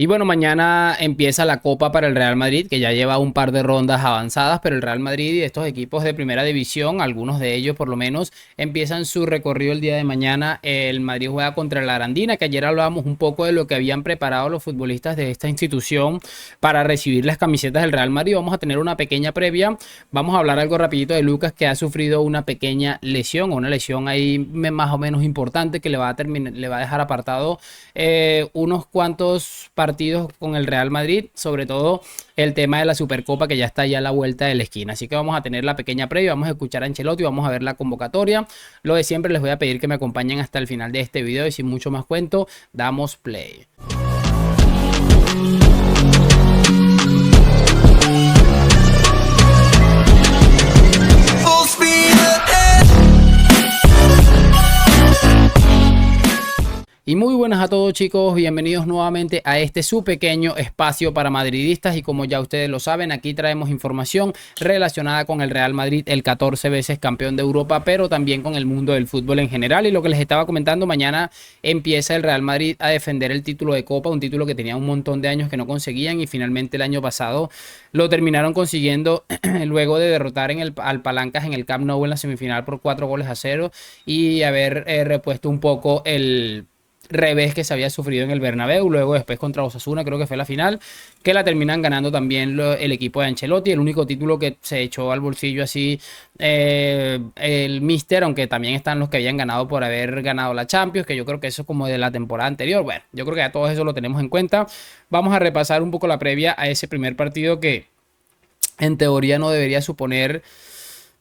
Y bueno, mañana empieza la Copa para el Real Madrid, que ya lleva un par de rondas avanzadas, pero el Real Madrid y estos equipos de primera división, algunos de ellos por lo menos, empiezan su recorrido el día de mañana. El Madrid juega contra la Arandina, que ayer hablábamos un poco de lo que habían preparado los futbolistas de esta institución para recibir las camisetas del Real Madrid. Vamos a tener una pequeña previa. Vamos a hablar algo rapidito de Lucas, que ha sufrido una pequeña lesión, o una lesión ahí más o menos importante que le va a dejar apartado unos cuantos partidos con el Real Madrid, sobre todo el tema de la Supercopa que ya está ya a la vuelta de la esquina. Así que vamos a tener la pequeña previa, vamos a escuchar a Ancelotti, vamos a ver la convocatoria. Lo de siempre, les voy a pedir que me acompañen hasta el final de este video y sin mucho más cuento, damos play. Y muy buenas a todos, chicos, bienvenidos nuevamente a este su pequeño espacio para madridistas. Y como ya ustedes lo saben, aquí traemos información relacionada con el Real Madrid, el 14 veces campeón de Europa, pero también con el mundo del fútbol en general. Y lo que les estaba comentando, mañana empieza el Real Madrid a defender el título de Copa, un título que tenía un montón de años que no conseguían y finalmente el año pasado lo terminaron consiguiendo luego de derrotar al Palancas en el Camp Nou en la semifinal por 4-0 y haber repuesto un poco el revés que se había sufrido en el Bernabéu. Luego después contra Osasuna, creo que fue la final, que la terminan ganando también el equipo de Ancelotti. El único título que se echó al bolsillo así el Mister, aunque también están los que habían ganado por haber ganado la Champions, que yo creo que eso es como de la temporada anterior. Bueno, yo creo que ya todo eso lo tenemos en cuenta. Vamos a repasar un poco la previa a ese primer partido que en teoría no debería suponer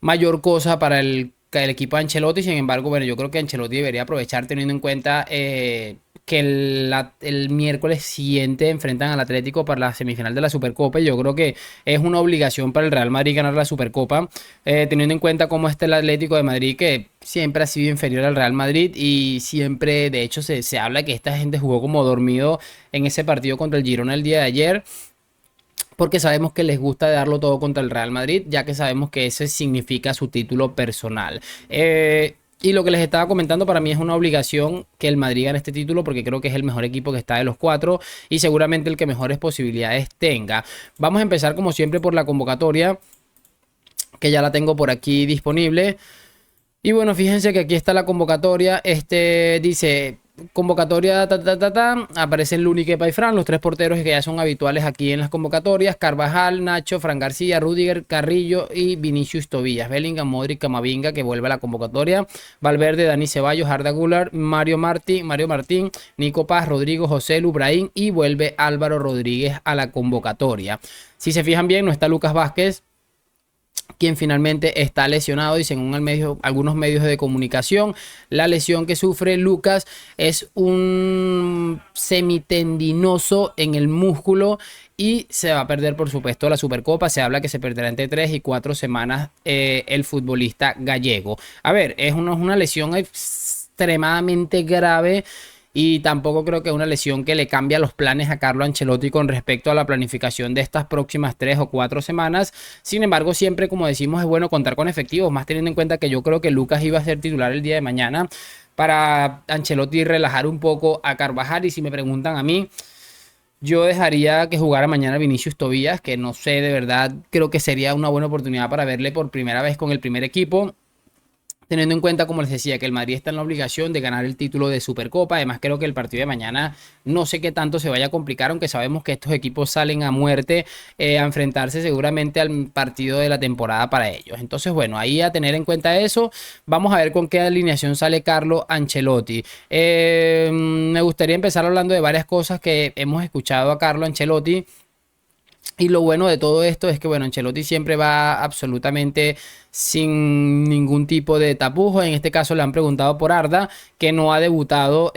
mayor cosa para el equipo de Ancelotti. Sin embargo, bueno, yo creo que Ancelotti debería aprovechar, teniendo en cuenta que el miércoles siguiente enfrentan al Atlético para la semifinal de la Supercopa. Y yo creo que es una obligación para el Real Madrid ganar la Supercopa, teniendo en cuenta cómo está el Atlético de Madrid, que siempre ha sido inferior al Real Madrid y siempre, de hecho, se habla que esta gente jugó como dormido en ese partido contra el Girona el día de ayer, porque sabemos que les gusta darlo todo contra el Real Madrid, ya que sabemos que ese significa su título personal. Y lo que les estaba comentando, para mí es una obligación que el Madrid gane este título, porque creo que es el mejor equipo que está de los cuatro y seguramente el que mejores posibilidades tenga. Vamos a empezar como siempre por la convocatoria, que ya la tengo por aquí disponible. Y bueno, fíjense que aquí está la convocatoria. Dice convocatoria, aparecen Luni, Kepa y Fran, los tres porteros que ya son habituales aquí en las convocatorias: Carvajal, Nacho, Fran García, Rüdiger, Carrillo y Vinicius Tobías. Bellingham, Modric, Camavinga, que vuelve a la convocatoria. Valverde, Dani Ceballos, Arda Güler, Mario Martín, Nico Paz, Rodrigo, José Lu, Brahim, y vuelve Álvaro Rodríguez a la convocatoria. Si se fijan bien, no está Lucas Vázquez, quien finalmente está lesionado, y según algunos medios de comunicación, la lesión que sufre Lucas es un semitendinoso en el músculo y se va a perder, por supuesto, la Supercopa. Se habla que se perderá entre 3 y 4 semanas el futbolista gallego. A ver, es una lesión extremadamente grave, y tampoco creo que es una lesión que le cambia los planes a Carlo Ancelotti con respecto a la planificación de estas próximas 3 o 4 semanas. Sin embargo, siempre, como decimos, es bueno contar con efectivos, más teniendo en cuenta que yo creo que Lucas iba a ser titular el día de mañana, para Ancelotti relajar un poco a Carvajal. Y si me preguntan a mí, yo dejaría que jugara mañana Vinicius Tobías, que no sé, de verdad, creo que sería una buena oportunidad para verle por primera vez con el primer equipo, teniendo en cuenta, como les decía, que el Madrid está en la obligación de ganar el título de Supercopa. Además, creo que el partido de mañana no sé qué tanto se vaya a complicar, aunque sabemos que estos equipos salen a muerte a enfrentarse seguramente al partido de la temporada para ellos. Entonces, bueno, ahí a tener en cuenta eso. Vamos a ver con qué alineación sale Carlo Ancelotti. Me gustaría empezar hablando de varias cosas que hemos escuchado a Carlo Ancelotti. Y lo bueno de todo esto es que, bueno, Ancelotti siempre va absolutamente sin ningún tipo de tapujos. En este caso le han preguntado por Arda, que no ha debutado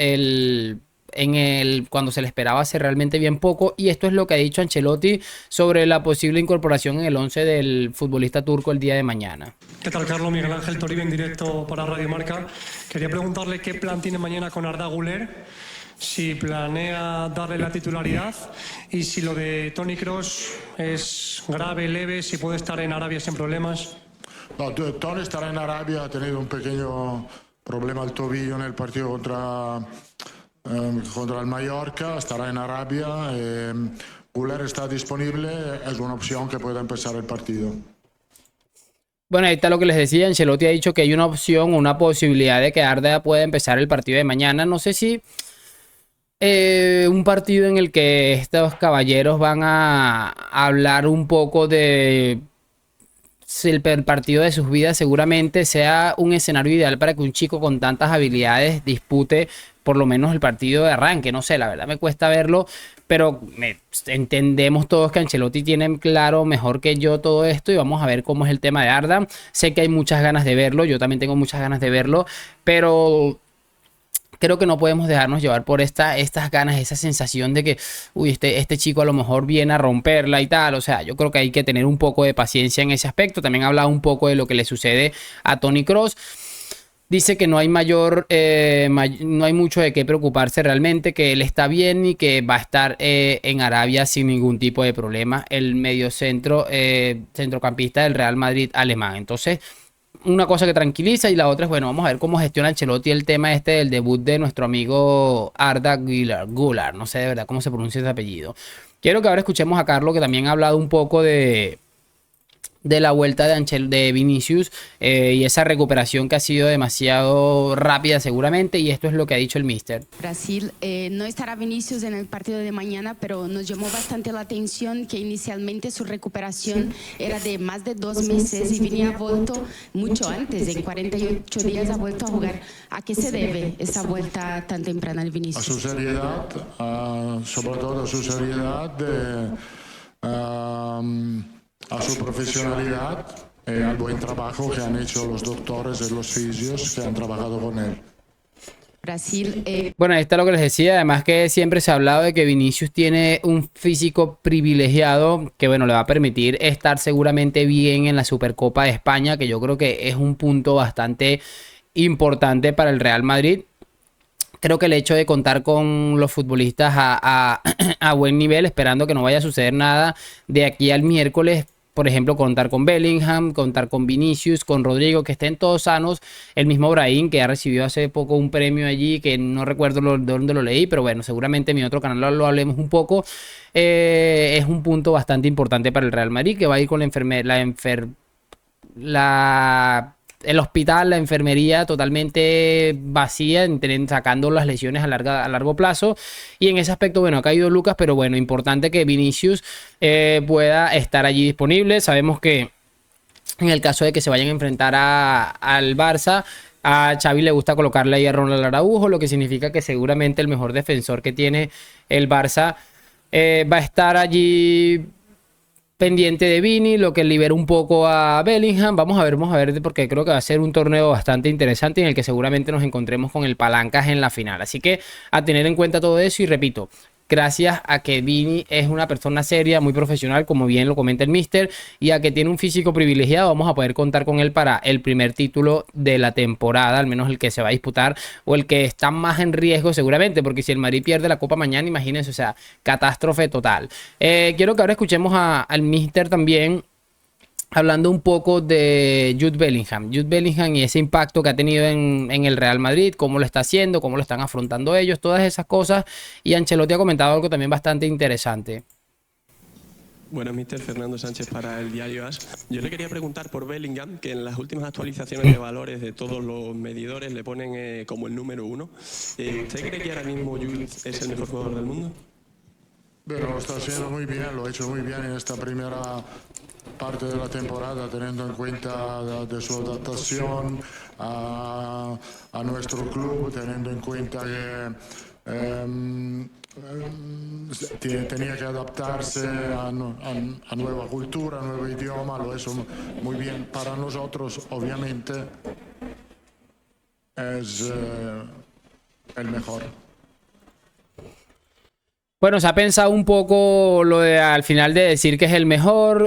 cuando se le esperaba hacer realmente bien poco. Y esto es lo que ha dicho Ancelotti sobre la posible incorporación en el 11 del futbolista turco el día de mañana. ¿Qué tal, Carlos? Miguel Ángel Toribio en directo para Radio Marca. Quería preguntarle qué plan tiene mañana con Arda Güler, si planea darle la titularidad y si lo de Toni Kroos es grave, leve, si puede estar en Arabia sin problemas. No, Toni estará en Arabia, ha tenido un pequeño problema al tobillo en el partido contra el Mallorca, estará en Arabia. Güler está disponible, es una opción que puede empezar el partido. Bueno, ahí está lo que les decía. Ancelotti ha dicho que hay una opción, una posibilidad de que Arda pueda empezar el partido de mañana. No sé si un partido en el que estos caballeros van a hablar un poco de si el partido de sus vidas, seguramente sea un escenario ideal para que un chico con tantas habilidades dispute por lo menos el partido de arranque. No sé, la verdad me cuesta verlo, pero entendemos todos que Ancelotti tiene claro mejor que yo todo esto y vamos a ver cómo es el tema de Arda. Sé que hay muchas ganas de verlo, yo también tengo muchas ganas de verlo, pero creo que no podemos dejarnos llevar por estas ganas, esa sensación de que, uy, este chico a lo mejor viene a romperla y tal. O sea, yo creo que hay que tener un poco de paciencia en ese aspecto. También ha hablado un poco de lo que le sucede a Toni Kroos. Dice que no hay no hay mucho de qué preocuparse realmente, que él está bien y que va a estar en Arabia sin ningún tipo de problema. El centrocampista del Real Madrid alemán. Entonces, una cosa que tranquiliza y la otra es, bueno, vamos a ver cómo gestiona Ancelotti el tema este del debut de nuestro amigo Arda Güler, no sé de verdad cómo se pronuncia ese apellido. Quiero que ahora escuchemos a Carlos, que también ha hablado un poco de la vuelta de Vinicius y esa recuperación que ha sido demasiado rápida seguramente, y esto es lo que ha dicho el míster. Brasil, no estará Vinicius en el partido de mañana, pero nos llamó bastante la atención que inicialmente su recuperación era de más de 2 meses y venía vuelto mucho antes, en 48 días ha vuelto a jugar. ¿A qué se debe esa vuelta tan temprana de Vinicius? A su seriedad, sobre todo a su seriedad, a su profesionalidad y al buen trabajo que han hecho los doctores y los fisios que han trabajado con él. Brasil. Bueno, ahí está lo que les decía. Además que siempre se ha hablado de que Vinicius tiene un físico privilegiado que, bueno, le va a permitir estar seguramente bien en la Supercopa de España, que yo creo que es un punto bastante importante para el Real Madrid. Creo que el hecho de contar con los futbolistas a buen nivel, esperando que no vaya a suceder nada de aquí al miércoles, por ejemplo, contar con Bellingham, contar con Vinicius, con Rodrigo, que estén todos sanos, el mismo Brahim, que ha recibido hace poco un premio allí, que no recuerdo de dónde lo leí, pero bueno, seguramente en mi otro canal lo hablemos un poco. Es un punto bastante importante para el Real Madrid, que va a ir con el hospital, la enfermería totalmente vacía, sacando las lesiones a largo plazo. Y en ese aspecto, bueno, ha caído Lucas, pero bueno, importante que Vinicius pueda estar allí disponible. Sabemos que en el caso de que se vayan a enfrentar al Barça, a Xavi le gusta colocarle ahí a Ronald Araujo, lo que significa que seguramente el mejor defensor que tiene el Barça va a estar allí pendiente de Vini, lo que libera un poco a Bellingham. Vamos a ver, porque creo que va a ser un torneo bastante interesante en el que seguramente nos encontremos con el Palancas en la final. Así que a tener en cuenta todo eso, y repito, gracias a que Vini es una persona seria, muy profesional, como bien lo comenta el míster, y a que tiene un físico privilegiado, vamos a poder contar con él para el primer título de la temporada, al menos el que se va a disputar, o el que está más en riesgo seguramente, porque si el Madrid pierde la Copa mañana, imagínense, o sea, catástrofe total. Quiero que ahora escuchemos al míster también, hablando un poco de Jude Bellingham y ese impacto que ha tenido en el Real Madrid, cómo lo está haciendo, cómo lo están afrontando ellos, todas esas cosas. Y Ancelotti ha comentado algo también bastante interesante. Buenas, mister Fernando Sánchez para el diario AS. Yo le quería preguntar por Bellingham, que en las últimas actualizaciones de valores de todos los medidores le ponen como el número 1. ¿Usted cree que ahora mismo Jude es el mejor jugador del mundo? Pero lo está haciendo muy bien, lo ha hecho muy bien en esta primera parte de la temporada, teniendo en cuenta de su adaptación a nuestro club, teniendo en cuenta que tenía que adaptarse a nueva cultura, a nuevo idioma. Lo ha hecho muy bien para nosotros, obviamente es el mejor. Bueno, se ha pensado un poco lo de al final de decir que es el mejor,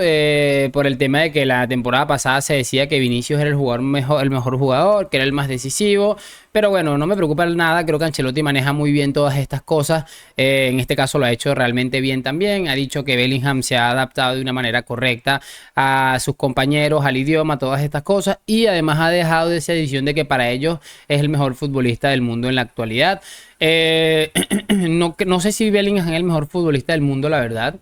por el tema de que la temporada pasada se decía que Vinicius era el mejor jugador, que era el más decisivo, Pero bueno, no me preocupa nada. Creo que Ancelotti maneja muy bien todas estas cosas. En este caso lo ha hecho realmente bien también. Ha dicho que Bellingham se ha adaptado de una manera correcta a sus compañeros, al idioma, todas estas cosas. Y además ha dejado esa edición de que para ellos es el mejor futbolista del mundo en la actualidad. No sé si Bellingham es el mejor futbolista del mundo, la verdad.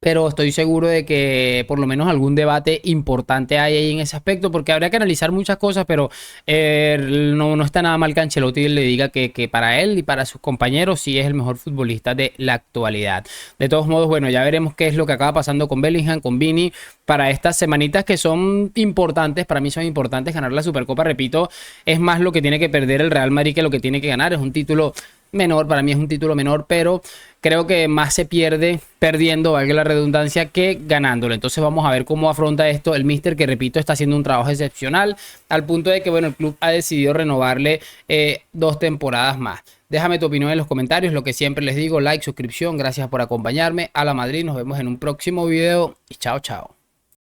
Pero estoy seguro de que por lo menos algún debate importante hay ahí en ese aspecto, porque habría que analizar muchas cosas, pero no está nada mal que Ancelotti le diga que para él y para sus compañeros sí es el mejor futbolista de la actualidad. De todos modos, bueno, ya veremos qué es lo que acaba pasando con Bellingham, con Vini, para estas semanitas que son importantes. Para mí son importantes. Ganar la Supercopa, repito, es más lo que tiene que perder el Real Madrid que lo que tiene que ganar. Es un título menor, para mí es un título menor, pero creo que más se pierde perdiendo, valga la redundancia, que ganándolo. Entonces vamos a ver cómo afronta esto el míster, que repito, está haciendo un trabajo excepcional, al punto de que, bueno, el club ha decidido renovarle 2 temporadas más. Déjame tu opinión en los comentarios, lo que siempre les digo, like, suscripción, gracias por acompañarme. A la Madrid, nos vemos en un próximo video y chao, chao.